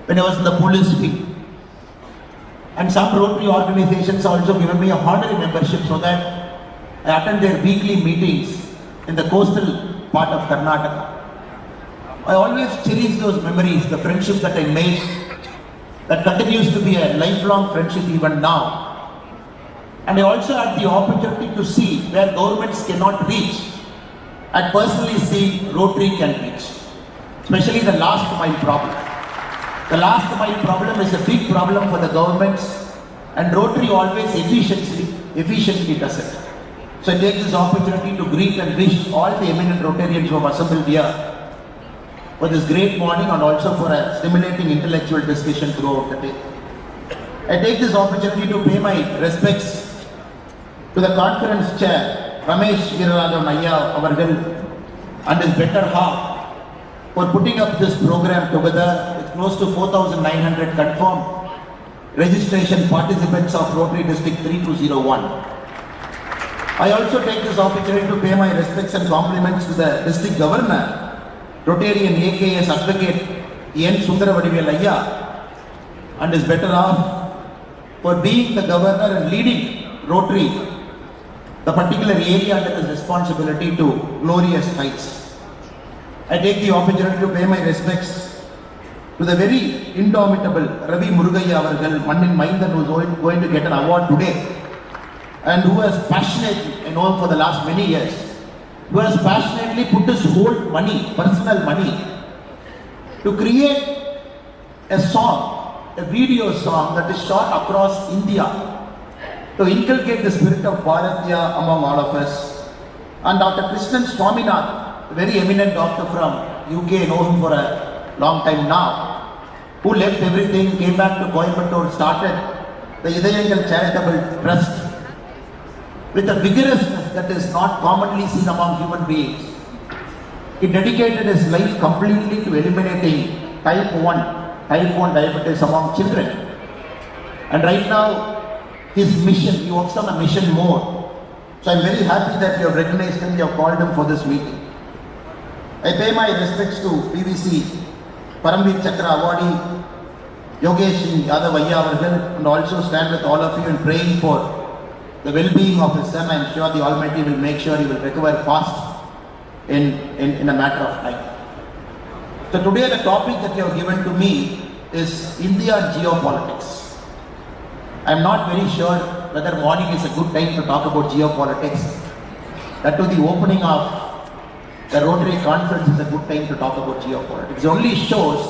when I was in the police field. And some Rotary organizations also given me a honorary membership so that I attend their weekly meetings in the coastal part of Karnataka. I always cherish those memories, the friendship that I made, that continues to be a lifelong friendship even now. And I also had the opportunity to see where governments cannot reach. I personally see Rotary can reach, especially the last mile problem. The last mile problem is a big problem for the governments, and Rotary always efficiently does it. So I take this opportunity to greet and wish all the eminent Rotarians who have assembled here for this great morning and also for a stimulating intellectual discussion throughout the day. I take this opportunity to pay my respects to the conference chair, Ramesh Veeraraghavan Ayya Avargal, and his better half for putting up this program together with close to 4,900 confirmed registration participants of Rotary District 3201. I also take this opportunity to pay my respects and compliments to the District Governor, Rotarian AKS Advocate N. Sundaravadivel Ayya, and his better half for being the governor and leading Rotary, the particular area under his responsibility, to glorious heights. I take the opportunity to pay my respects to the very indomitable Ravi Murugayya Avargal, Mannin Maindan, who is going to get an award today, and who has passionately, I know him for the last many years, who has passionately put his whole money, personal money, to create a song, a video song that is shot across India to inculcate the spirit of Bharatya among all of us. And Dr. Krishnan Swaminath, a very eminent doctor from UK, know him for a long time now, who left everything, came back to Coimbatore, started the Vijayangal Charitable Trust with a vigorousness that is not commonly seen among human beings. He dedicated his life completely to eliminating type 1 diabetes among children. And right now, his mission, he works on a mission more. So I'm very happy that you have recognized him, you have called him for this meeting. I pay my respects to PVC, Paramveer Chakra Awardee, Yogesh Yadav Ayya Avargal, and also stand with all of you in praying for the well-being of his son. I'm sure the Almighty will make sure he will recover fast in a matter of time. So today the topic that you have given to me is India and geopolitics. I'm not very sure whether morning is a good time to talk about geopolitics. That to the opening of the Rotary conference is a good time to talk about geopolitics. It only shows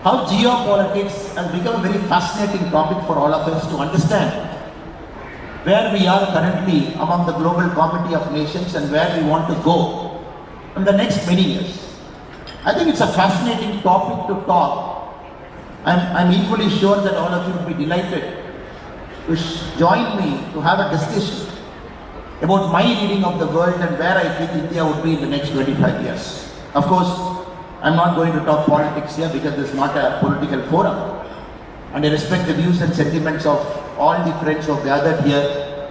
how geopolitics has become a very fascinating topic for all of us to understand where we are currently among the global community of nations and where we want to go in the next many years. I think it's a fascinating topic to talk. I'm equally sure that all of you will be delighted to join me to have a discussion about my reading of the world and where I think India would be in the next 25 years. Of course, I'm not going to talk politics here because this is not a political forum. And I respect the views and sentiments of all the friends who have gathered here,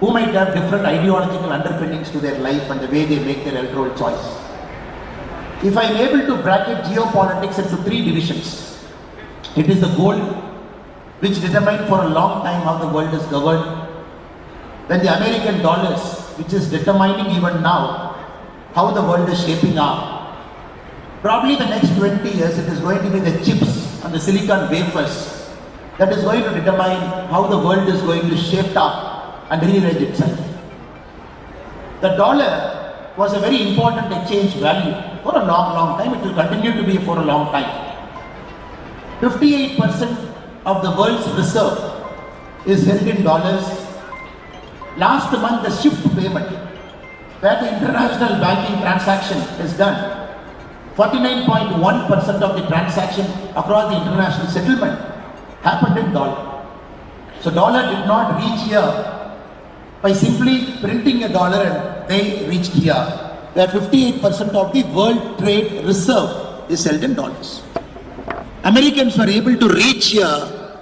who might have different ideological underpinnings to their life and the way they make their electoral choice. If I am able to bracket geopolitics into three divisions, it is the goal which determined for a long time how the world is governed, then the American dollars, which is determining even now how the world is shaping up. Probably the next 20 years it is going to be the chips and the silicon wafers that is going to determine how the world is going to shape up and rearrange itself. The dollar was a very important exchange value for a long time. It will continue to be for a long time. 58% of the world's reserve is held in dollars. Last month, the SWIFT payment, where the international banking transaction is done, 49.1% of the transaction across the international settlement happened in dollar. So dollar did not reach here by simply printing a dollar and they reached here, where 58% of the world trade reserve is held in dollars. Americans were able to reach here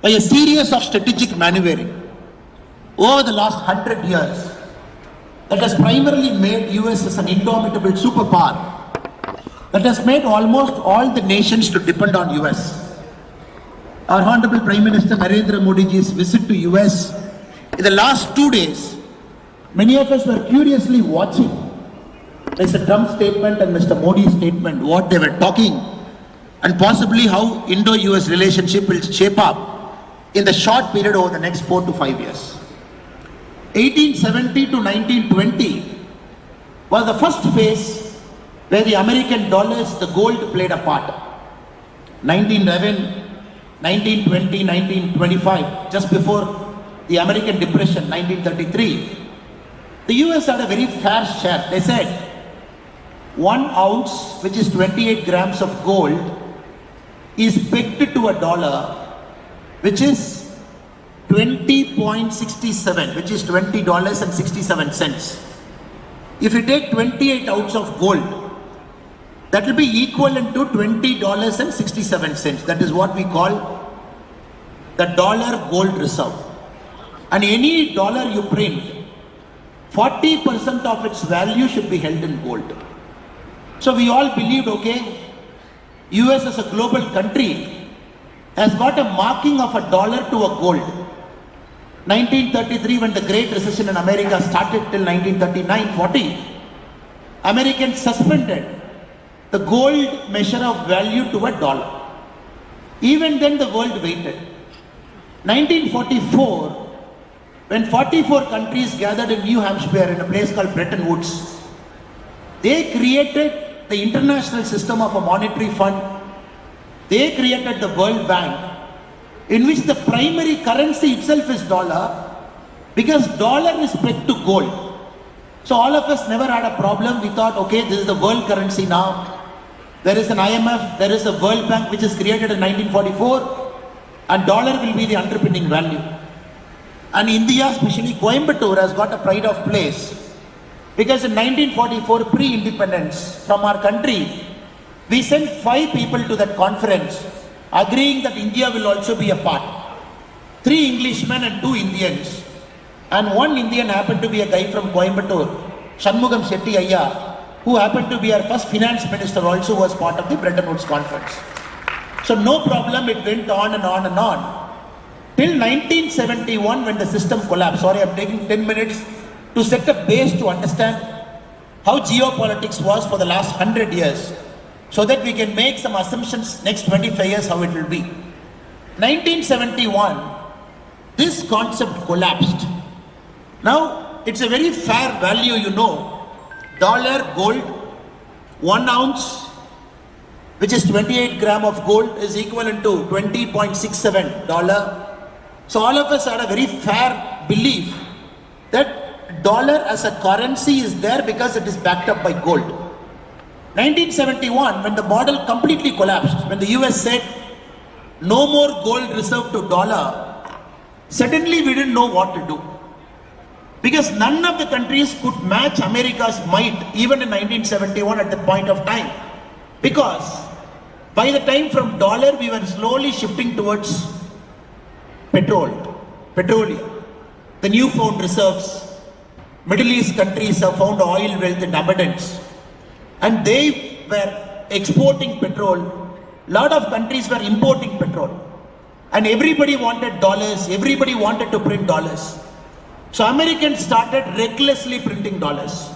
by a series of strategic maneuvering over the last 100 years that has primarily made US as an indomitable superpower that has made almost all the nations to depend on US. Our Honorable Prime Minister Narendra Modi ji's visit to US in the last 2 days, many of us were curiously watching Mr. Trump's statement and Mr. Modi's statement, what they were talking, and possibly how Indo-US relationship will shape up in the short period over the next 4 to 5 years. 1870 to 1920 was the first phase where the American dollars, the gold played a part. 1911, 1920, 1925, just before the American Depression, 1933, the US had a very fair share. They said 1 ounce, which is 28 grams of gold, is pegged to a dollar, which is 20.67, which is $20.67. If you take 28 ounces of gold, that will be equivalent to $20.67. That is what we call the dollar gold reserve. And any dollar you print, 40% of its value should be held in gold. So we all believed, okay, US as a global country has got a marking of a dollar to a gold. 1933, when the Great Recession in America started till 1939-40, Americans suspended the gold measure of value to a dollar. Even then the world waited. 1944, when 44 countries gathered in New Hampshire in a place called Bretton Woods, they created the international system of a monetary fund. They created the World Bank, in which the primary currency itself is dollar, because dollar is pegged to gold. So all of us never had a problem. We thought, okay, this is the world currency now. There is an IMF, there is a World Bank which is created in 1944, and dollar will be the underpinning value. And India, especially Coimbatore, has got a pride of place, because in 1944, pre-independence from our country, we sent 5 people to that conference, agreeing that India will also be a part. 3 Englishmen and 2 Indians. And 1 Indian happened to be a guy from Coimbatore, Shanmugam Shetty Ayya, who happened to be our first finance minister, also was part of the Bretton Woods conference. So no problem, it went on and on and on. Till 1971, when the system collapsed. Sorry, I'm taking 10 minutes to set a base to understand how geopolitics was for the last 100 years, so that we can make some assumptions next 25 years how it will be. 1971, this concept collapsed. Now, it's a very fair value, you know. Dollar gold, 1 ounce, which is 28 gram of gold, is equivalent to $20.67. So all of us had a very fair belief that dollar as a currency is there because it is backed up by gold. 1971, when the model completely collapsed, when the US said no more gold reserve to dollar, suddenly we didn't know what to do. Because none of the countries could match America's might, even in 1971 at that point of time. Because by the time from dollar, we were slowly shifting towards petroleum. The newfound reserves, Middle East countries have found oil wealth in abundance. And they were exporting petrol. A lot of countries were importing petrol. And everybody wanted dollars, everybody wanted to print dollars. So Americans started recklessly printing dollars.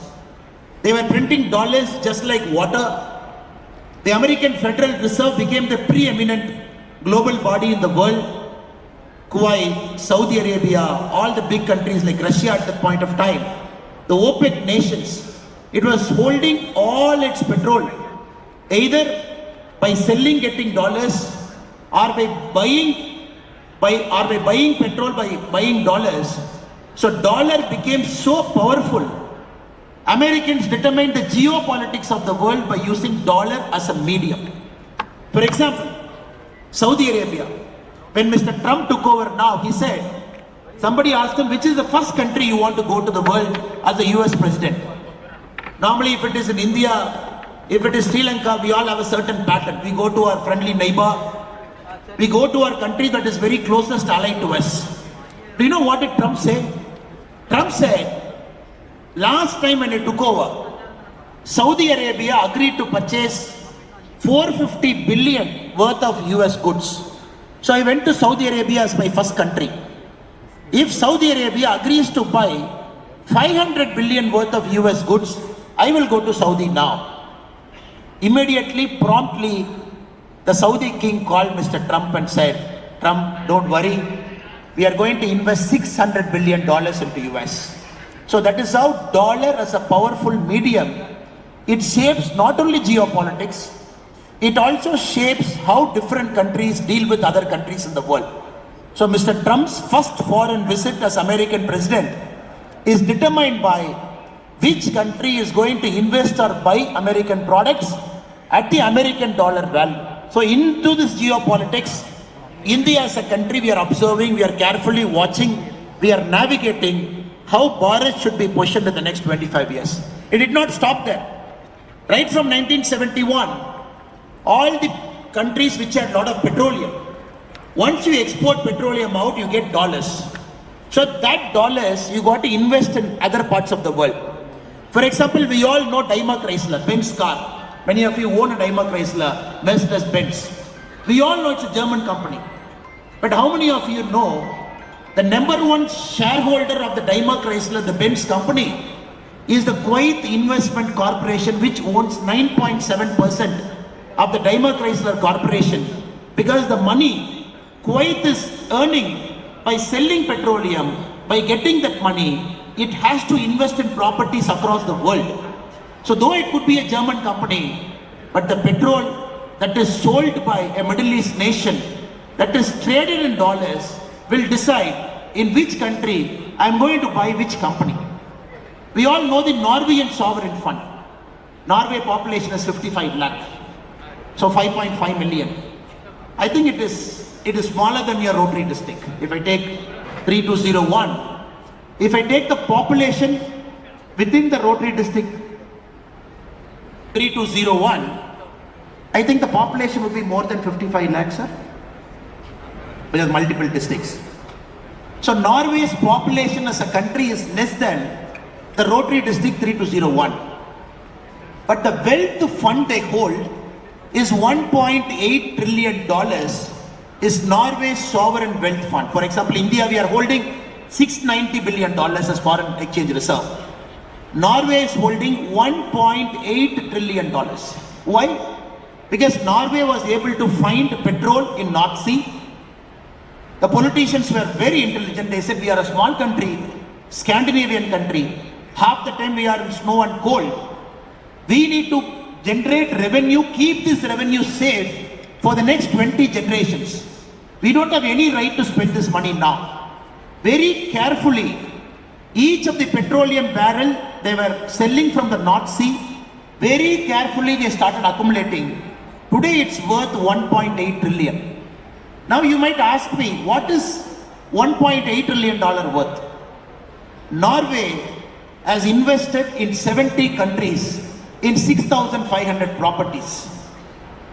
They were printing dollars just like water. The American Federal Reserve became the preeminent global body in the world. Covai, Saudi Arabia, all the big countries like Russia at that point of time, the OPEC nations, it was holding all its petrol, either by selling, getting dollars, or by buying petrol by buying dollars. So dollar became so powerful. Americans determined the geopolitics of the world by using dollar as a medium. For example, Saudi Arabia, when Mr. Trump took over now, he said, somebody asked him, which is the first country you want to go to the world as a US president? Normally, if it is in India, if it is Sri Lanka, we all have a certain pattern. We go to our friendly neighbor. We go to our country that is very closest allied to us. Do you know what did Trump say? Trump said, last time when he took over, Saudi Arabia agreed to purchase 450 billion worth of US goods. So I went to Saudi Arabia as my first country. If Saudi Arabia agrees to buy 500 billion worth of US goods, I will go to Saudi now. Immediately, promptly, the Saudi king called Mr. Trump and said, Trump, don't worry, we are going to invest $600 billion into US. So that is how dollar as a powerful medium, it shapes not only geopolitics, it also shapes how different countries deal with other countries in the world. So Mr. Trump's first foreign visit as American president is determined by which country is going to invest or buy American products at the American dollar value. So into this geopolitics, India as a country, we are observing, we are carefully watching, we are navigating how Bharat should be positioned in the next 25 years. It did not stop there. Right from 1971, all the countries which had a lot of petroleum, once you export petroleum out, you get dollars. So that dollars, you got to invest in other parts of the world. For example, we all know Daimler Chrysler, Benz car. Many of you own a Daimler Chrysler, Mercedes-Benz. We all know it's a German company. But how many of you know the number one shareholder of the Daimler Chrysler, the Benz company, is the Kuwait Investment Corporation, which owns 9.7% of the Daimler Chrysler Corporation, because the money Kuwait is earning by selling petroleum, by getting that money, it has to invest in properties across the world. So though it could be a German company, but the petrol that is sold by a Middle East nation, that is traded in dollars, will decide in which country I am going to buy which company. We all know the Norwegian sovereign fund. Norway population is 55 lakh. So 5.5 million. I think it is smaller than your Rotary district. If I take 3201, if I take the population within the Rotary district 3201, I think the population would be more than 55 lakhs, sir. Because multiple districts. So Norway's population as a country is less than the Rotary district 3201. But the wealth fund they hold is $1.8 trillion is Norway's sovereign wealth fund. For example, India, we are holding $690 billion as foreign exchange reserve. Norway is holding $1.8 trillion. Why? Because Norway was able to find petrol in North Sea. The politicians were very intelligent. They said, we are a small country, Scandinavian country. Half the time we are in snow and cold. We need to generate revenue, keep this revenue safe for the next 20 generations. We don't have any right to spend this money now. Very carefully, each of the petroleum barrel they were selling from the North Sea, very carefully they started accumulating. Today it's worth 1.8 trillion. Now you might ask me, what is $1.8 trillion worth? Norway has invested in 70 countries in 6,500 properties.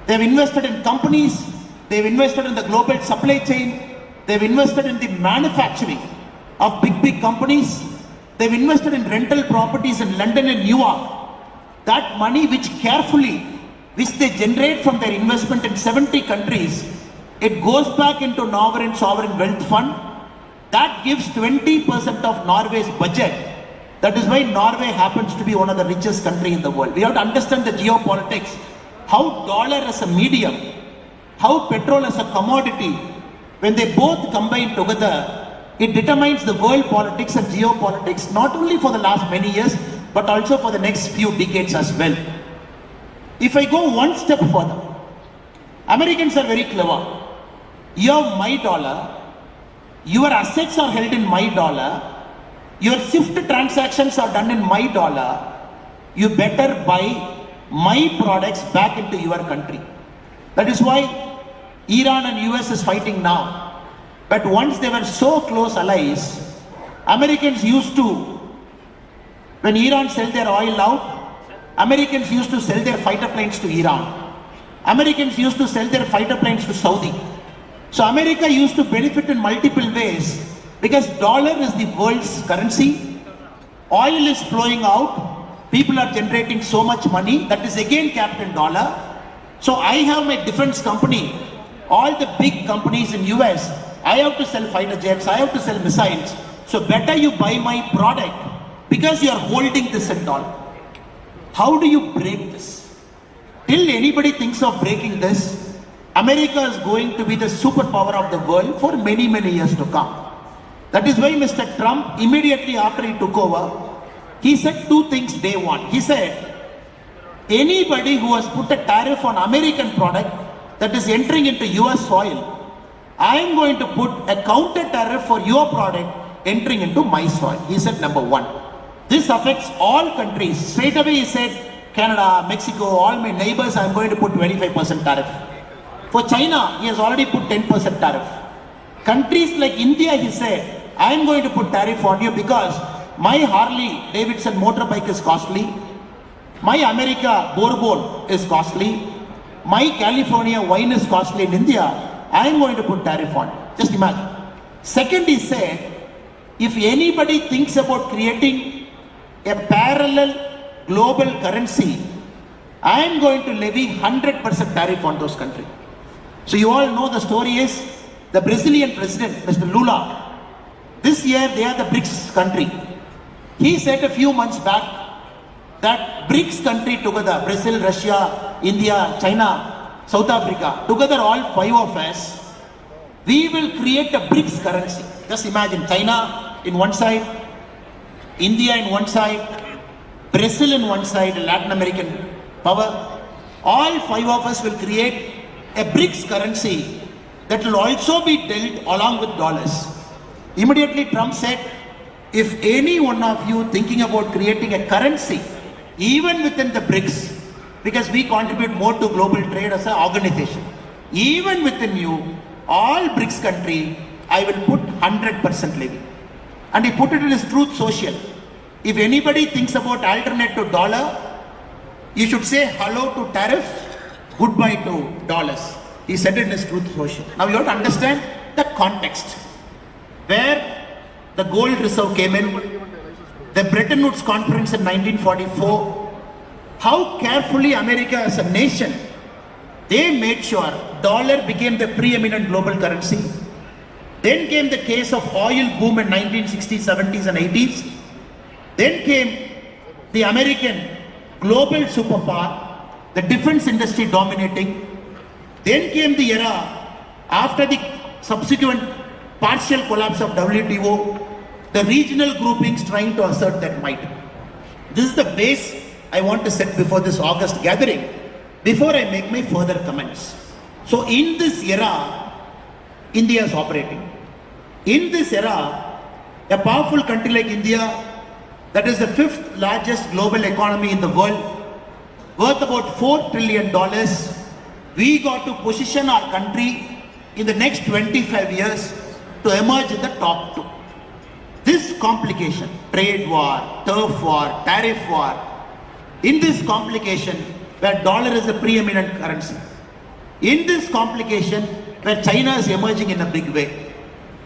They have invested in companies, they have invested in the global supply chain, they have invested in the manufacturing of big companies, they have invested in rental properties in London and New York. That money which they generate from their investment in 70 countries, it goes back into Norwegian sovereign wealth fund. That gives 20% of Norway's budget. That is why Norway happens to be one of the richest countries in the world. We have to understand the geopolitics, how dollar as a medium, how petrol as a commodity, when they both combine together, it determines the world politics and geopolitics, not only for the last many years, but also for the next few decades as well. If I go one step further, Americans are very clever. You have my dollar, your assets are held in my dollar, your SWIFT transactions are done in my dollar, you better buy my products back into your country. That is why Iran and US is fighting now. But once they were so close allies, Americans used to, when Iran sell their oil out, Americans used to sell their fighter planes to Iran. Americans used to sell their fighter planes to Saudi. So America used to benefit in multiple ways because dollar is the world's currency. Oil is flowing out. People are generating so much money that is again capped in dollar. So I have my defense company, all the big companies in US, I have to sell fighter jets, I have to sell missiles. So better you buy my product because you are holding this and all. How do you break this? Till anybody thinks of breaking this, America is going to be the superpower of the world for many, many years to come. That is why Mr. Trump, immediately after he took over, he said two things day one. He said, anybody who has put a tariff on American product that is entering into US soil, I am going to put a counter tariff for your product entering into my soil. He said number one. This affects all countries. Straight away he said, Canada, Mexico, all my neighbors, I am going to put 25% tariff. For China, he has already put 10% tariff. Countries like India, he said, I am going to put tariff on you because my Harley Davidson motorbike is costly, my America Bourbon is costly, my California wine is costly in India, I am going to put tariff on you. Just imagine. Second, he said, if anybody thinks about creating a parallel global currency, I am going to levy 100% tariff on those countries. So you all know the story is the Brazilian president, Mr. Lula. This year they are the BRICS country. He said a few months back that BRICS country together, Brazil, Russia, India, China, South Africa, together all five of us, we will create a BRICS currency. Just imagine China in one side, India in one side, Brazil in one side, Latin American power. All five of us will create a BRICS currency that will also be dealt along with dollars. Immediately Trump said, if any one of you thinking about creating a currency, even within the BRICS, because we contribute more to global trade as an organization, even within you, all BRICS country, I will put 100% levy. And he put it in his Truth Social. If anybody thinks about alternate to dollar, you should say hello to tariff, goodbye to dollars. He said it in his Truth Social. Now you have to understand the context. Where the gold reserve came in, the Bretton Woods conference in 1944, how carefully America as a nation, they made sure dollar became the preeminent global currency. Then came the case of oil boom in 1960s, 70s and 80s. Then came the American global superpower, the defense industry dominating. Then came the era after the subsequent partial collapse of WTO, the regional groupings trying to assert their might. This is the base I want to set before this August gathering, before I make my further comments. So in this era, India is operating. In this era, a powerful country like India, that is the fifth largest global economy in the world, worth about $4 trillion, we got to position our country in the next 25 years to emerge in the top two. This complication, trade war, turf war, tariff war, in this complication where dollar is the preeminent currency, in this complication where China is emerging in a big way,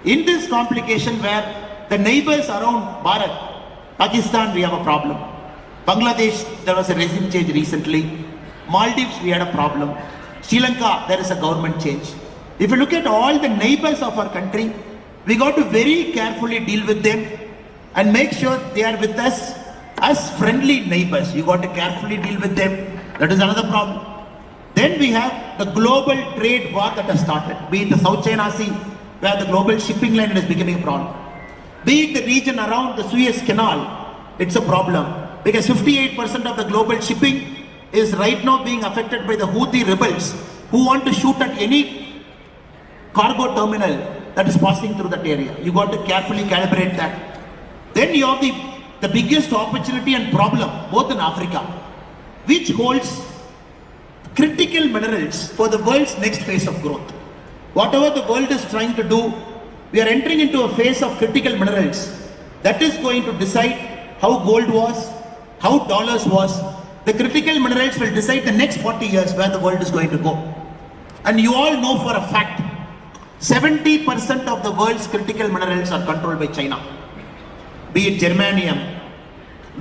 in this complication where the neighbors around Bharat, Pakistan, we have a problem. Bangladesh, there was a regime change recently. Maldives, we had a problem. Sri Lanka, there is a government change. If you look at all the neighbors of our country, we got to very carefully deal with them and make sure they are with us as friendly neighbors. You got to carefully deal with them. That is another problem. Then we have the global trade war that has started. Be it the South China Sea, where the global shipping line is becoming a problem. Be it the region around the Suez Canal, it's a problem. Because 58% of the global shipping is right now being affected by the Houthi rebels who want to shoot at any cargo terminal that is passing through that area. You got to carefully calibrate that. Then you have the biggest opportunity and problem, both in Africa, which holds critical minerals for the world's next phase of growth. Whatever the world is trying to do, we are entering into a phase of critical minerals that is going to decide how gold was, how dollars was. The critical minerals will decide the next 40 years where the world is going to go. And you all know for a fact, 70% of the world's critical minerals are controlled by China. Be it germanium,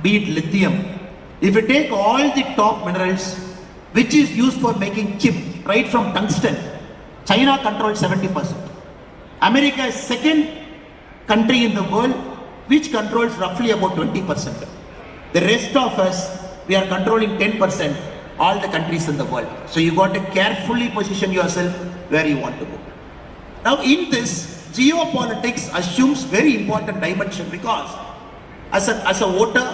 be it lithium. If you take all the top minerals, which is used for making chip, right from tungsten, China controls 70%. America is second country in the world which controls roughly about 20%. The rest of us, we are controlling 10%, all the countries in the world. So you got to carefully position yourself where you want to go. Now in this, geopolitics assumes very important dimension, because as a voter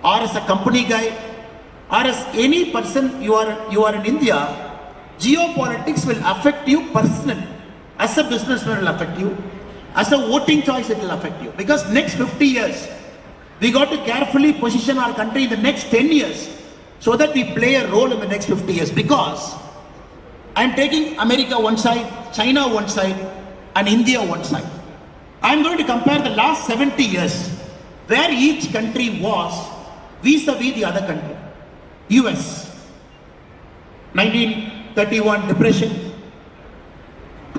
or as a company guy or as any person, you are in India, geopolitics will affect you personally. As a businessman, it will affect you. As a voting choice, it will affect you. Because next 50 years, we got to carefully position our country in the next 10 years so that we play a role in the next 50 years. Because I am taking America one side, China one side, and India one side. I am going to compare the last 70 years where each country was vis-a-vis the other country. US, 1931 depression,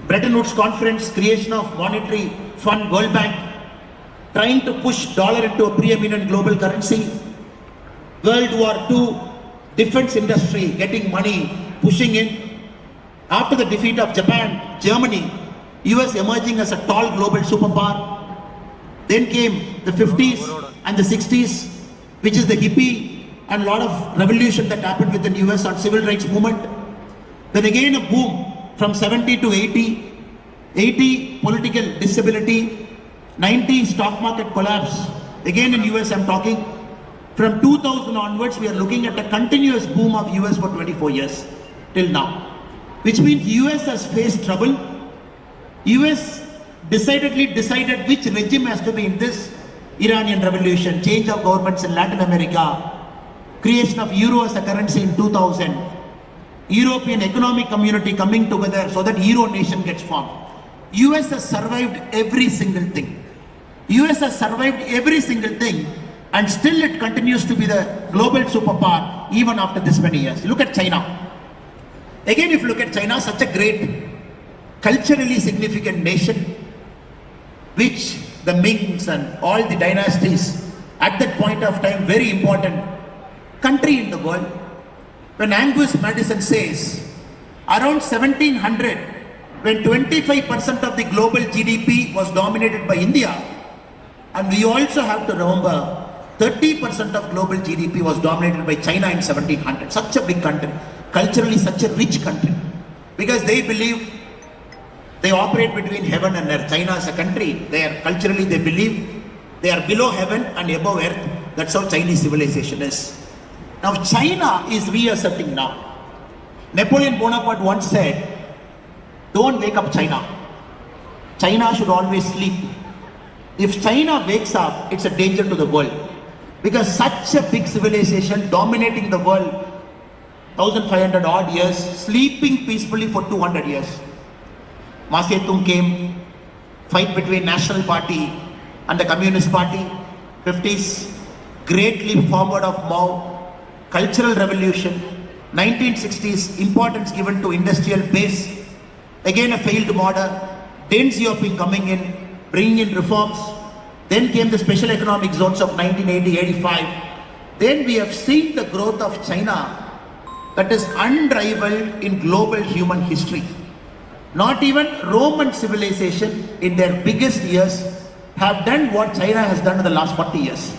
Bretton Woods Conference, creation of monetary fund, World Bank, trying to push dollar into a preeminent global currency. World War II, defense industry getting money, pushing in. After the defeat of Japan, Germany, US emerging as a tall global superpower. Then came the 50s and the 60s, which is the hippie and a lot of revolution that happened within US on civil rights movement. Then again a boom from 70 to 80 political disability, 90 stock market collapse. Again in US I'm talking. From 2000 onwards we are looking at a continuous boom of US for 24 years till now. Which means US has faced trouble. US decided which regime has to be in this. Iranian revolution, change of governments in Latin America, creation of euro as a currency in 2000, European economic community coming together so that Euro nation gets formed. US has survived every single thing. US has survived every single thing, and still it continues to be the global superpower even after this many years. Look at China. Again, if you look at China, such a great, culturally significant nation, which the Mings and all the dynasties, at that point of time, very important country in the world. When Angus Madison says, around 1700, when 25% of the global GDP was dominated by India, and we also have to remember 30% of global GDP was dominated by China in 1700. Such a big country, culturally such a rich country, because they believe they operate between heaven and earth. China as a country, culturally they believe they are below heaven and above earth. That's how Chinese civilization is. Now China is reasserting now. Napoleon Bonaparte once said, don't wake up China. China should always sleep. If China wakes up, it's a danger to the world. Because such a big civilization dominating the world, 1500 odd years, sleeping peacefully for 200 years. Mao Zedong came, fight between National Party and the Communist Party, 50s, great leap forward of Mao, cultural revolution, 1960s, importance given to industrial base, again a failed model, Deng Xiaoping coming in, bringing in reforms, then came the special economic zones of 1980-85, then we have seen the growth of China that is unrivaled in global human history. Not even Roman civilization in their biggest years have done what China has done in the last 40 years.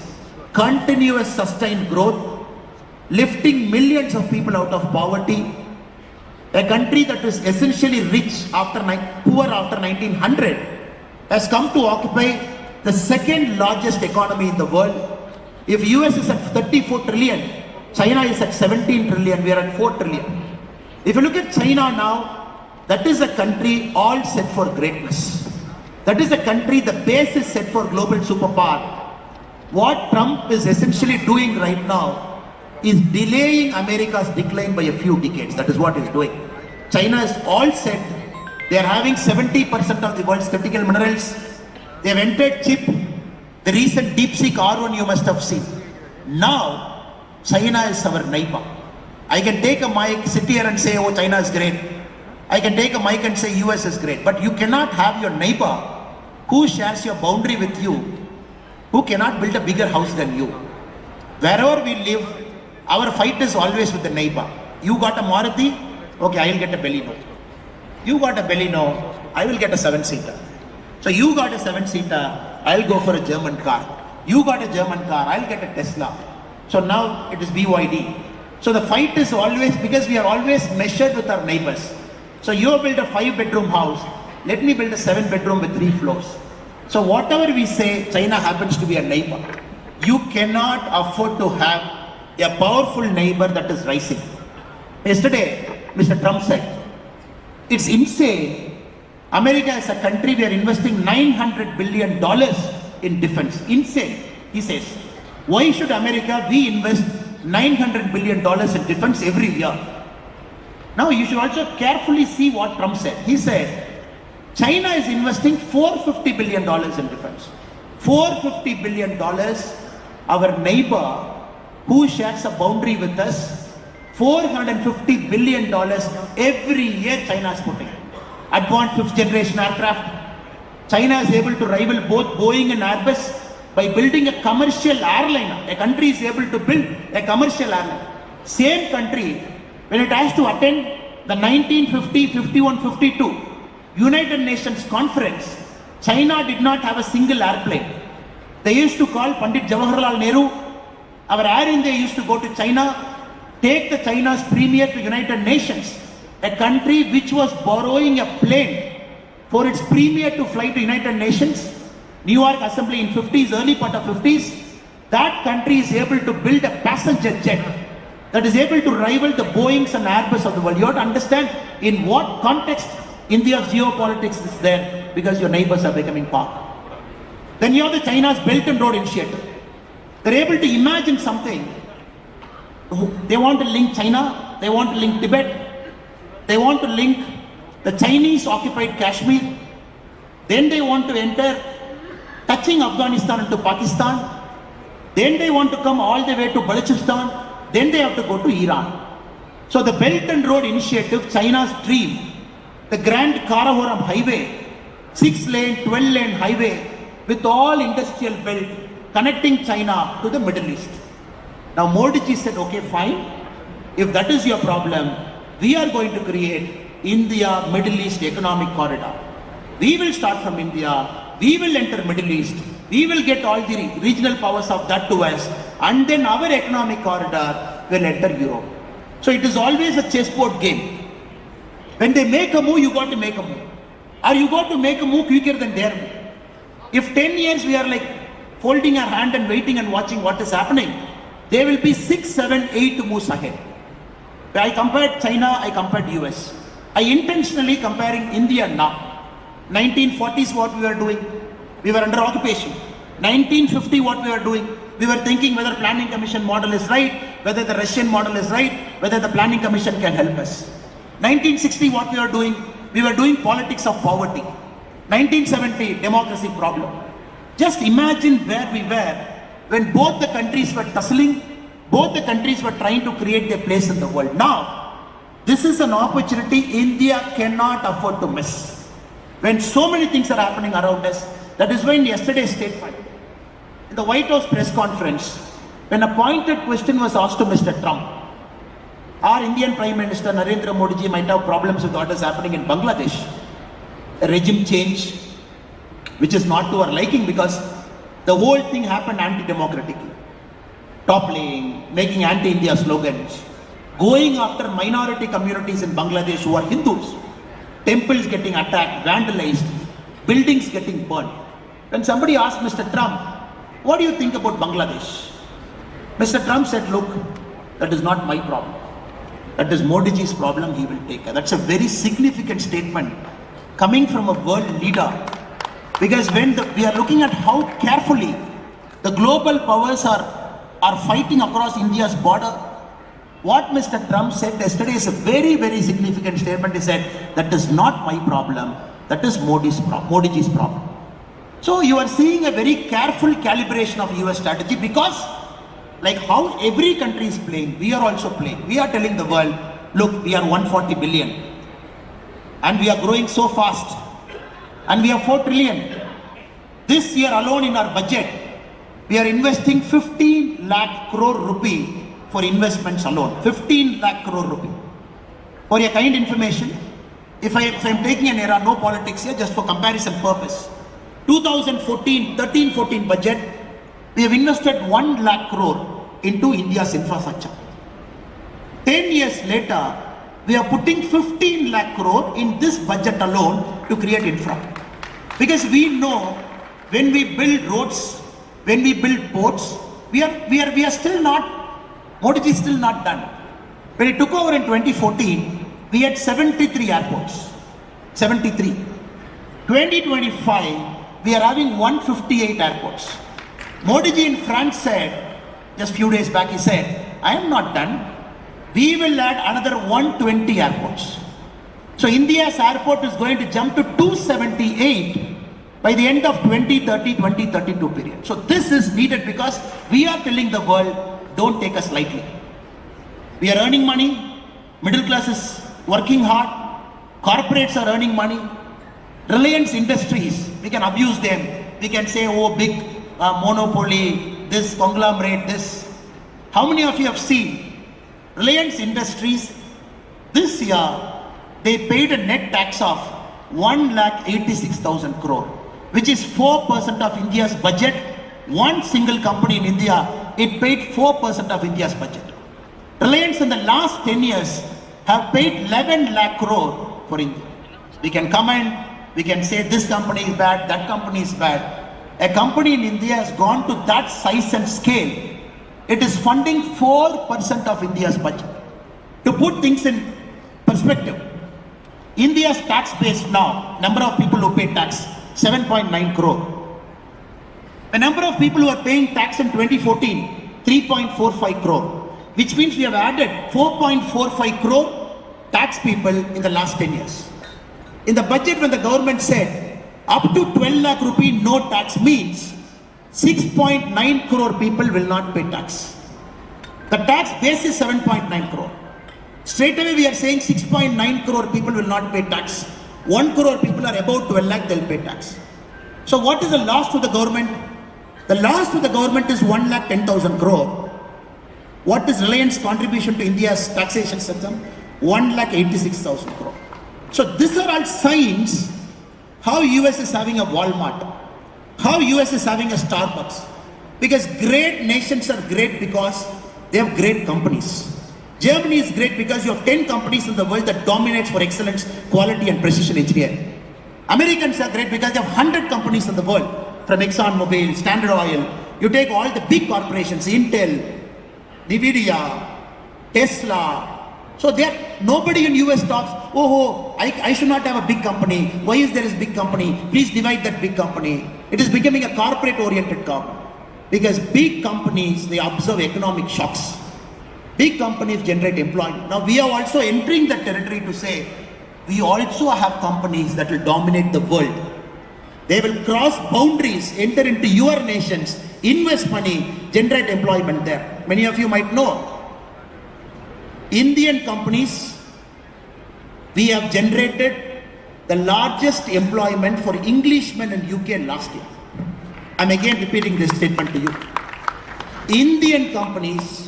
Continuous sustained growth, lifting millions of people out of poverty. A country that is essentially rich poor after 1900 has come to occupy the second largest economy in the world. If US is at 34 trillion, China is at 17 trillion, we are at 4 trillion. If you look at China now, that is a country all set for greatness. That is a country, the base is set for global superpower. What Trump is essentially doing right now is delaying America's decline by a few decades. That is what he's doing. China is all set. They are having 70% of the world's critical minerals. They have entered chip. The recent deep sea R1 you must have seen. Now, China is our neighbor. I can take a mic, sit here and say, oh, China is great. I can take a mic and say US is great. But you cannot have your neighbor who shares your boundary with you, who cannot build a bigger house than you. Wherever we live, our fight is always with the neighbor. You got a Maruti, okay, I will get a Baleno. You got a Baleno, I will get a 7-seater. So you got a 7-seater, I'll go for a German car. You got a German car, I'll get a Tesla. So now it is BYD. So the fight is always, because we are always measured with our neighbors. So you build a 5-bedroom house, let me build a 7-bedroom with 3 floors. So whatever we say, China happens to be a neighbor. You cannot afford to have a powerful neighbor that is rising. Yesterday, Mr. Trump said, it's insane. America is a country, we are investing $900 billion in defense. Insane, he says. Why should America, we invest $900 billion in defense every year? Now you should also carefully see what Trump said. He said, China is investing $450 billion in defense. $450 billion, our neighbor who shares a boundary with us, $450 billion every year China is putting. Advanced 5th generation aircraft. China is able to rival both Boeing and Airbus by building a commercial airliner. A country is able to build a commercial airline. Same country, when it has to attend the 1950, 51, 52 United Nations conference, China did not have a single airplane. They used to call Pandit Jawaharlal Nehru. Our Air India used to go to China, take the China's premier to United Nations, a country which was borrowing a plane for its premier to fly to United Nations. New York Assembly in 50s, early part of 50s, that country is able to build a passenger jet that is able to rival the Boeings and Airbus of the world. You have to understand in what context India's geopolitics is there, because your neighbors are becoming powerful. Then you have the China's Belt and Road Initiative. They're able to imagine something. They want to link China, they want to link Tibet, they want to link the Chinese occupied Kashmir, then they want to enter touching Afghanistan into Pakistan, then they want to come all the way to Balochistan, then they have to go to Iran. So the Belt and Road Initiative, China's dream, the Grand Karakoram Highway, 6-lane, 12-lane highway with all industrial belt connecting China to the Middle East. Now Modi ji said, okay, fine. If that is your problem, we are going to create India Middle East Economic Corridor. We will start from India, we will enter Middle East, we will get all the regional powers of that to us, and then our economic corridor will enter Europe. So it is always a chessboard game. When they make a move, you got to make a move. Or you got to make a move quicker than their move. If 10 years we are like folding our hand and waiting and watching what is happening, there will be 6, 7, 8 moves ahead. I compared China, I compared US. I intentionally comparing India now. 1940s what we were doing, we were under occupation. 1950 what we were doing, we were thinking whether planning commission model is right, whether the Russian model is right, whether the planning commission can help us. 1960 what we were doing politics of poverty. 1970 democracy problem. Just imagine where we were when both the countries were tussling, both the countries were trying to create their place in the world. Now, this is an opportunity India cannot afford to miss. When so many things are happening around us, that is why in yesterday's statement, in the White House press conference, when a pointed question was asked to Mr. Trump, our Indian Prime Minister Narendra Modi ji might have problems with what is happening in Bangladesh. A regime change, which is not to our liking because the whole thing happened anti-democratically. Toppling, making anti-India slogans, going after minority communities in Bangladesh who are Hindus, temples getting attacked, vandalized, buildings getting burned. When somebody asked Mr. Trump, what do you think about Bangladesh? Mr. Trump said, look, that is not my problem. That is Modi ji's problem, he will take care. That's a very significant statement coming from a world leader. Because when we are looking at how carefully the global powers are fighting across India's border, what Mr. Trump said yesterday is a very, very significant statement. He said, that is not my problem, that is Modi ji's problem. So you are seeing a very careful calibration of US strategy because like how every country is playing, we are also playing. We are telling the world, look, we are 140 billion and we are growing so fast and we are 4 trillion. This year alone in our budget, we are investing 15 lakh crore rupee for investments alone, 15 lakh crore rupee. For your kind information, if I am taking an era, no politics here, just for comparison purpose, 2013-14 budget, we have invested 1 lakh crore into India's infrastructure. 10 years later, we are putting 15 lakh crore in this budget alone to create infra. Because we know when we build roads, when we build ports, we are still not, Modi ji is still not done. When he took over in 2014, we had 73 airports. 73. 2025, we are having 158 airports. Modi ji in France said, just few days back, he said, I am not done. We will add another 120 airports. So India's airport is going to jump to 278 by the end of 2030-2032 period. So this is needed because we are telling the world, don't take us lightly. We are earning money, middle class is working hard, corporates are earning money, Reliance Industries, we can abuse them, we can say, oh, big monopoly, this conglomerate, this. How many of you have seen Reliance Industries this year, they paid a net tax of 1,86,000 crore, which is 4% of India's budget. One single company in India, it paid 4% of India's budget. Reliance in the last 10 years have paid 11 lakh crore for India. We can comment, we can say this company is bad, that company is bad. A company in India has gone to that size and scale. It is funding 4% of India's budget. To put things in perspective, India's tax base now, number of people who pay tax, 7.9 crore. The number of people who are paying tax in 2014, 3.45 crore, which means we have added 4.45 crore tax people in the last 10 years. In the budget, when the government said up to 12 lakh rupee no tax means 6.9 crore people will not pay tax. The tax base is 7.9 crore. Straight away we are saying 6.9 crore people will not pay tax. 1 crore people are above 12 lakh, they'll pay tax. So what is the loss to the government? The loss to the government is 1,10,000 crore. What is Reliance contribution to India's taxation system? 1,86,000 crore. So these are all signs how US is having a Walmart, how US is having a Starbucks. Because great nations are great because they have great companies. Germany is great because you have 10 companies in the world that dominates for excellence, quality and precision engineering. Americans are great because they have 100 companies in the world, from ExxonMobil, Standard Oil. You take all the big corporations, Intel, Nvidia, Tesla. So nobody in US talks, I should not have a big company. Why is there a big company? Please divide that big company. It is becoming a corporate-oriented government. Because big companies, they observe economic shocks. Big companies generate employment. Now we are also entering the territory to say, we also have companies that will dominate the world. They will cross boundaries, enter into your nations, invest money, generate employment there. Many of you might know, Indian companies, we have generated the largest employment for Englishmen in UK last year. I'm again repeating this statement to you. Indian companies,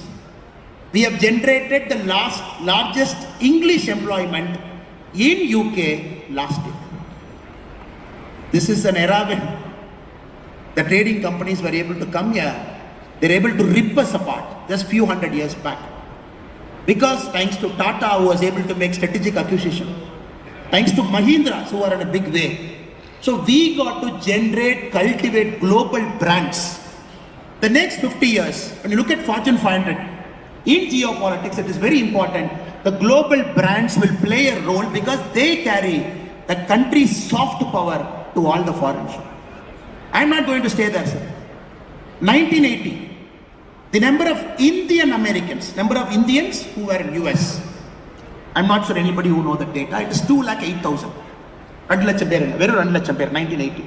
we have generated the largest English employment in UK last year. This is an era when the trading companies were able to come here. They're able to rip us apart just few hundred years back. Because thanks to Tata, who was able to make strategic acquisition, thanks to Mahindra, who are in a big way. So we got to generate, cultivate global brands. The next 50 years, when you look at Fortune 500, in geopolitics, it is very important. The global brands will play a role because they carry the country's soft power to all the foreign shows. I'm not going to stay there, sir. 1980, the number of Indian Americans, number of Indians who were in US, I'm not sure anybody who know the data, it is 2,08,000. 1980.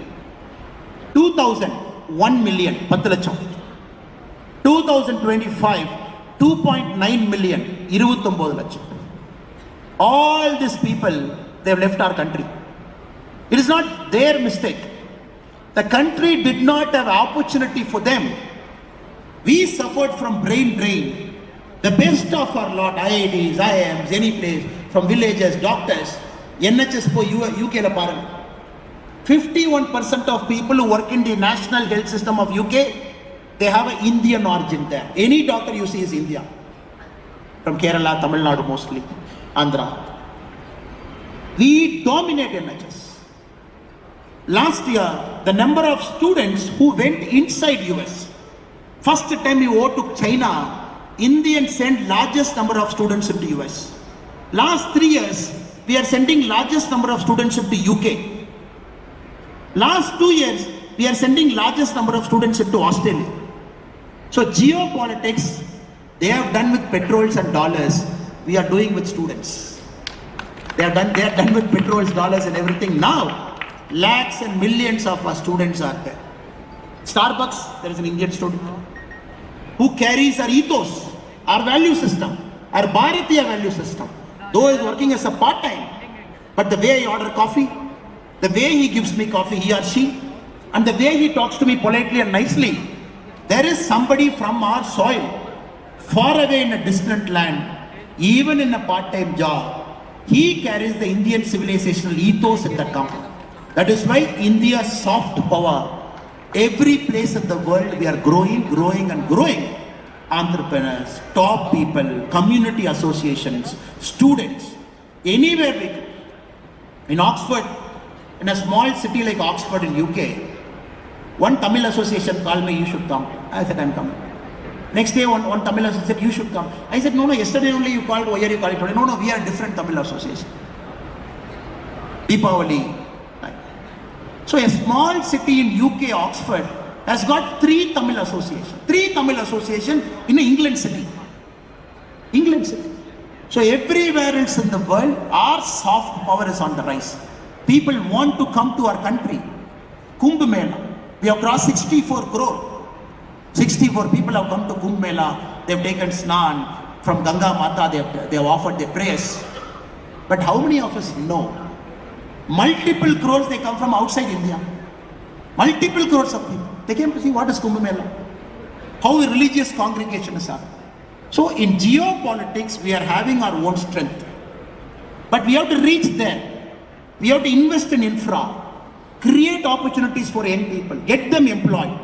2000, 1 million, 10 லட்சம். 2025, 2.9 million, 29 லட்சம். All these people, they have left our country. It is not their mistake. The country did not have opportunity for them. We suffered from brain drain. The best of our lot, IITs, IIMs, any place, from villages, doctors, NHS po UK la paranga. 51% of people who work in the national health system of UK, they have an Indian origin there. Any doctor you see is India. From Kerala, Tamilnadu mostly, Andhra. We dominate NHS. Last year, the number of students who went inside US, first time we go to China, Indians sent largest number of students into US. Last 3 years, we are sending largest number of students into UK. Last 2 years, we are sending largest number of students into Australia. So geopolitics, they have done with petrols and dollars. We are doing with students. They are done with petrols, dollars and everything. Now, lakhs and millions of our students are there. Starbucks, there is an Indian student who carries our ethos, our value system, our Bharatiya value system. Though he is working as a part-time, but the way I order coffee, the way he gives me coffee, he or she, and the way he talks to me politely and nicely, there is somebody from our soil, far away in a distant land, even in a part-time job, he carries the Indian civilizational ethos in that company. That is why India's soft power, every place in the world we are growing and growing. Entrepreneurs, top people, community associations, students, anywhere we go. In Oxford, in a small city like Oxford in UK, one Tamil association called me, you should come. I said, I'm coming. Next day, one Tamil association said, you should come. I said, no, yesterday only you called, why are you calling today? No, we are a different Tamil association. Deepavali. So a small city in UK, Oxford, has got 3 Tamil associations. 3 Tamil associations in England city. England city. So everywhere else in the world, our soft power is on the rise. People want to come to our country. Kumbh Mela. We have crossed 64 crore. 64 people have come to Kumbh Mela. They have taken snan from Ganga Mata. They have offered their prayers. But how many of us know? Multiple crores they come from outside India. Multiple crores of people. They came to see what is Kumbh Mela. How a religious congregation is up. So in geopolitics, we are having our own strength. But we have to reach there. We have to invest in infra. Create opportunities for young people. Get them employed.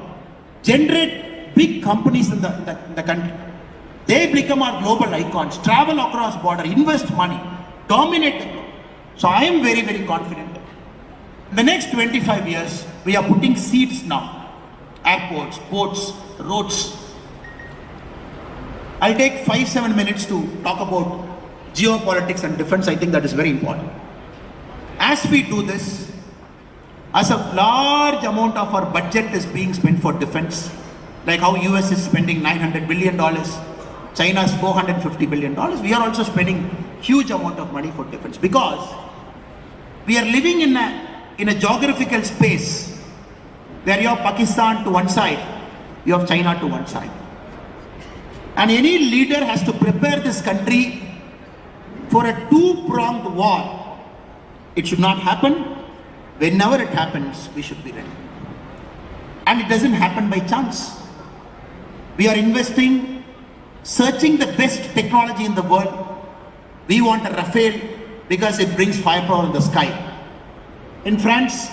Generate big companies in the country. They become our global icons. Travel across border. Invest money. Dominate the globe. So I am very, very confident. In the next 25 years, we are putting seeds now. Airports, ports, roads. I'll take 5-7 minutes to talk about geopolitics and defense. I think that is very important. As we do this, as a large amount of our budget is being spent for defense, like how US is spending $900 billion, China is $450 billion, we are also spending huge amount of money for defense because we are living in a geographical space where you have Pakistan to one side, you have China to one side. And any leader has to prepare this country for a two-pronged war. It should not happen. Whenever it happens, we should be ready. And it doesn't happen by chance. We are investing, searching the best technology in the world. We want a Rafale because it brings firepower in the sky. In France,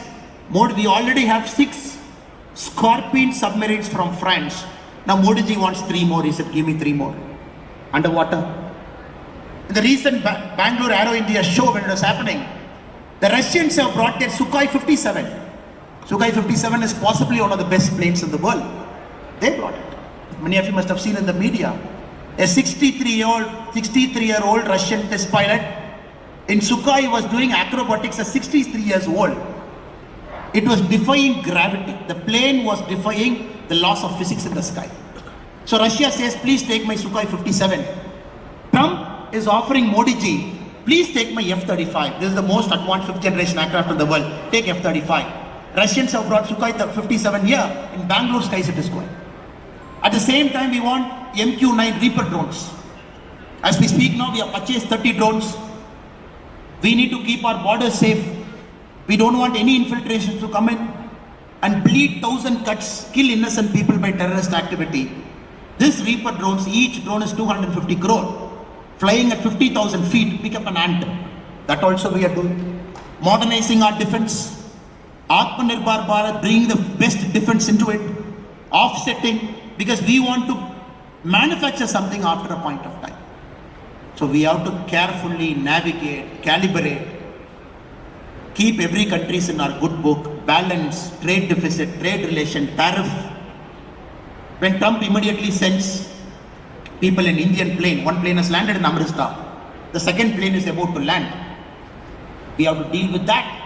we already have 6 Scorpion submarines from France. Now Modi ji wants 3 more. He said, give me 3 more. Underwater. In the recent Bangalore Aero India show when it was happening, the Russians have brought their Sukhoi 57. Sukhoi 57 is possibly one of the best planes in the world. They brought it. Many of you must have seen in the media. A 63-year-old Russian test pilot in Sukhoi was doing acrobatics at 63 years old. It was defying gravity. The plane was defying the laws of physics in the sky. So Russia says, please take my Sukhoi 57. Trump is offering Modi ji, please take my F-35. This is the most advanced 5th generation aircraft in the world. Take F-35. Russians have brought Sukhoi 57 here. In Bangalore skies it is going. At the same time, we want MQ-9 Reaper drones. As we speak now, we have purchased 30 drones. We need to keep our borders safe. We don't want any infiltration to come in and bleed 1,000 cuts, kill innocent people by terrorist activity. This Reaper drones, each drone is 250 crore. Flying at 50,000 feet, pick up an ant. That also we are doing. Modernizing our defense. Atmanirbhar Bharat, bringing the best defense into it. Offsetting, because we want to manufacture something after a point of time. So we have to carefully navigate, calibrate, keep every country's in our good book, balance, trade deficit, trade relation, tariff. When Trump immediately sends people in Indian plane, one plane has landed in Amritsar, the second plane is about to land. We have to deal with that.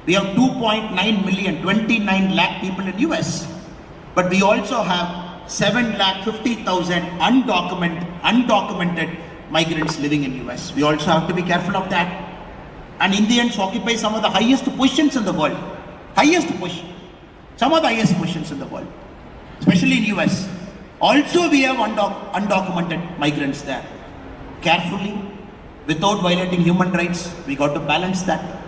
We have 2.9 million, 29 lakh people in US. But we also have 7,50,000 undocumented migrants living in US. We also have to be careful of that. And Indians occupy some of the highest positions in the world. Highest position. Some of the highest positions in the world. Especially in US. Also we have undocumented migrants there. Carefully, without violating human rights, we got to balance that.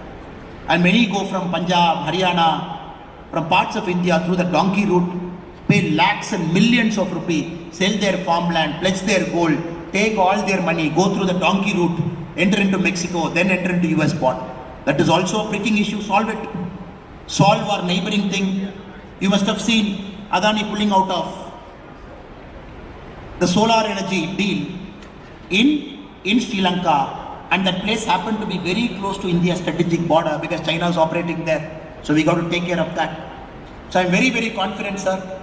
And many go from Punjab, Haryana, from parts of India through the donkey route, pay lakhs and millions of rupees, sell their farmland, pledge their gold, take all their money, go through the donkey route, enter into Mexico, then enter into US border. That is also a pricking issue. Solve it. Solve our neighboring thing. You must have seen Adani pulling out of the solar energy deal in Sri Lanka, and that place happened to be very close to India's strategic border because China is operating there. So we got to take care of that. So I'm very, very confident, sir.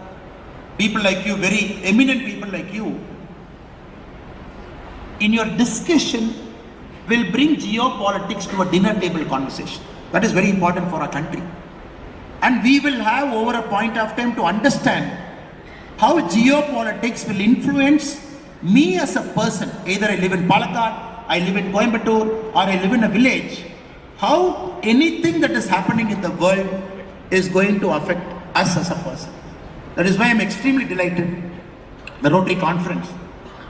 People like you, very eminent people like you, in your discussion will bring geopolitics to a dinner table conversation. That is very important for our country. And we will have over a point of time to understand how geopolitics will influence me as a person. Either I live in Palakkad, I live in Coimbatore, or I live in a village. How anything that is happening in the world is going to affect us as a person. That is why I'm extremely delighted. The Rotary conference,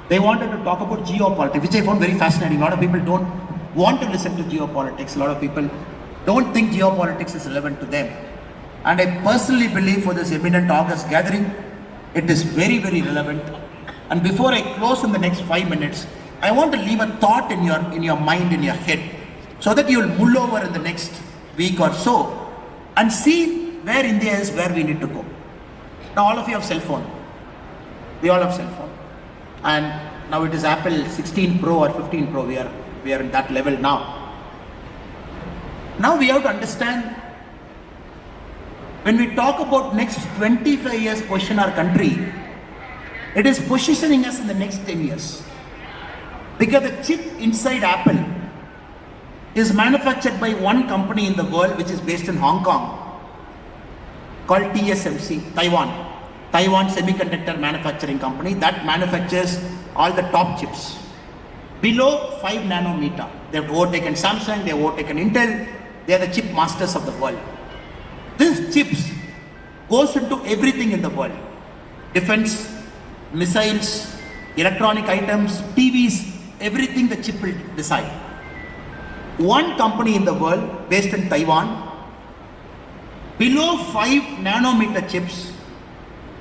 they wanted to talk about geopolitics, which I found very fascinating. A lot of people don't want to listen to geopolitics. A lot of people don't think geopolitics is relevant to them. And I personally believe for this eminent August gathering, it is very, very relevant. And before I close in the next 5 minutes, I want to leave a thought in your mind, in your head, so that you will mull over in the next week or so and see where India is, where we need to go. Now all of you have cell phone. We all have cell phone. And now it is Apple 16 Pro or 15 Pro. We are in that level now. Now we have to understand, when we talk about next 25 years position our country, it is positioning us in the next 10 years. Because the chip inside Apple is manufactured by one company in the world which is based in Hong Kong called TSMC, Taiwan Semiconductor Manufacturing Company that manufactures all the top chips. Below 5 nanometer, they have overtaken Samsung, they have overtaken Intel, they are the chip masters of the world. These chips goes into everything in the world. Defense, missiles, electronic items, TVs, everything the chip will decide. One company in the world based in Taiwan, below 5 nanometer chips,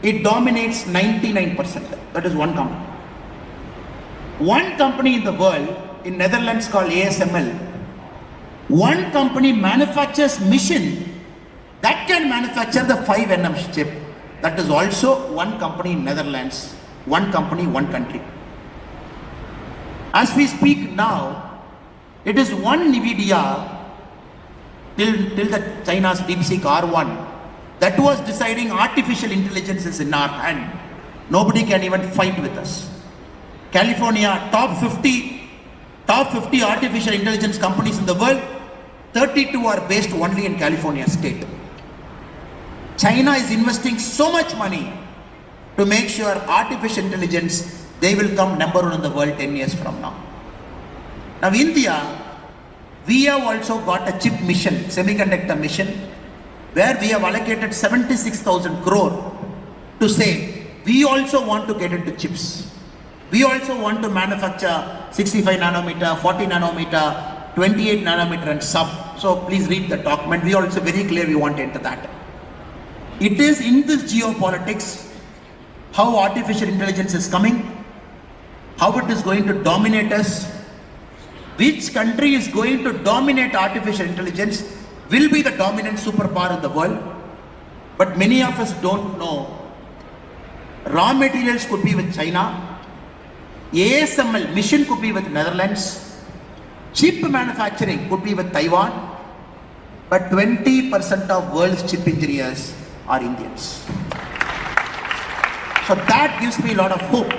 it dominates 99%. That is one company. One company in the world, in Netherlands called ASML, one company manufactures machine that can manufacture the 5 nm chip. That is also one company in Netherlands. One company, one country. As we speak now, it is one NVIDIA till the China's DeepSeek R1 that was deciding artificial intelligence is in our hand. Nobody can even fight with us. California, top 50 artificial intelligence companies in the world, 32 are based only in California state. China is investing so much money to make sure artificial intelligence, they will come number 1 in the world 10 years from now. Now India, we have also got a chip mission, semiconductor mission, where we have allocated 76,000 crore to say, we also want to get into chips. We also want to manufacture 65 nanometer, 40 nanometer, 28 nanometer and sub. So please read the document. We are also very clear we want to enter that. It is in this geopolitics how artificial intelligence is coming, how it is going to dominate us, which country is going to dominate artificial intelligence, will be the dominant superpower in the world. But many of us don't know. Raw materials could be with China, ASML mission could be with Netherlands, chip manufacturing could be with Taiwan, but 20% of world's chip engineers are Indians. So that gives me a lot of hope.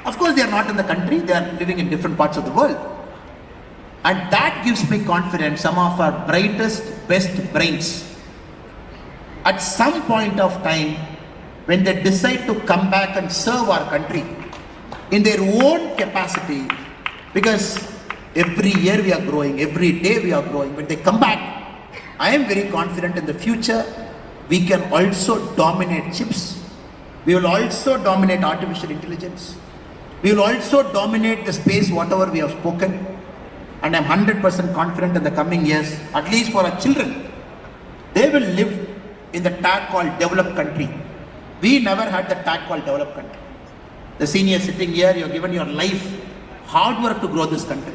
Of course, they are not in the country, they are living in different parts of the world. And that gives me confidence. Some of our brightest, best brains, at some point of time, when they decide to come back and serve our country in their own capacity, because every year we are growing, every day we are growing, when they come back, I am very confident in the future, we can also dominate chips. We will also dominate artificial intelligence. We will also dominate the space, whatever we have spoken. And I am 100% confident in the coming years, at least for our children, they will live in the tag called developed country. We never had the tag called developed country. The senior sitting here, you have given your life, hard work to grow this country.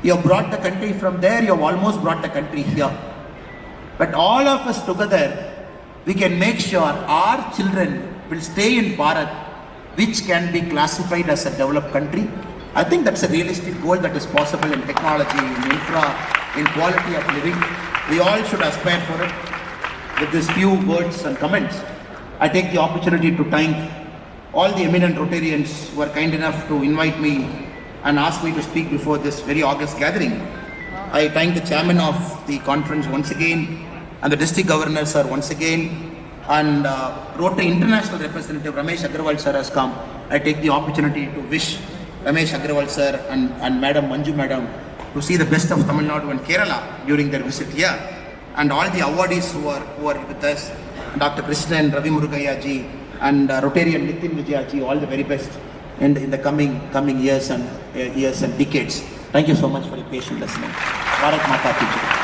You have brought the country from there, you have almost brought the country here. But all of us together, we can make sure our children will stay in Bharat, which can be classified as a developed country. I think that's a realistic goal that is possible in technology, in infra, in quality of living. We all should aspire for it. With these few words and comments, I take the opportunity to thank all the eminent Rotarians who are kind enough to invite me and ask me to speak before this very august gathering. I thank the chairman of the conference once again, and the district governor sir once again, and Rotary International Representative Ramesh Agrawal sir has come. I take the opportunity to wish Ramesh Agrawal sir and Madam Manju Madam to see the best of Tamil Nadu and Kerala during their visit here, and all the awardees who are with us, Dr. Krishnan, Ravi Murugaya ji, and Rotarian Nitin Vijay ji, all the very best in the coming years and decades. Thank you so much for your patient listening. Bharat Mata ki Jai.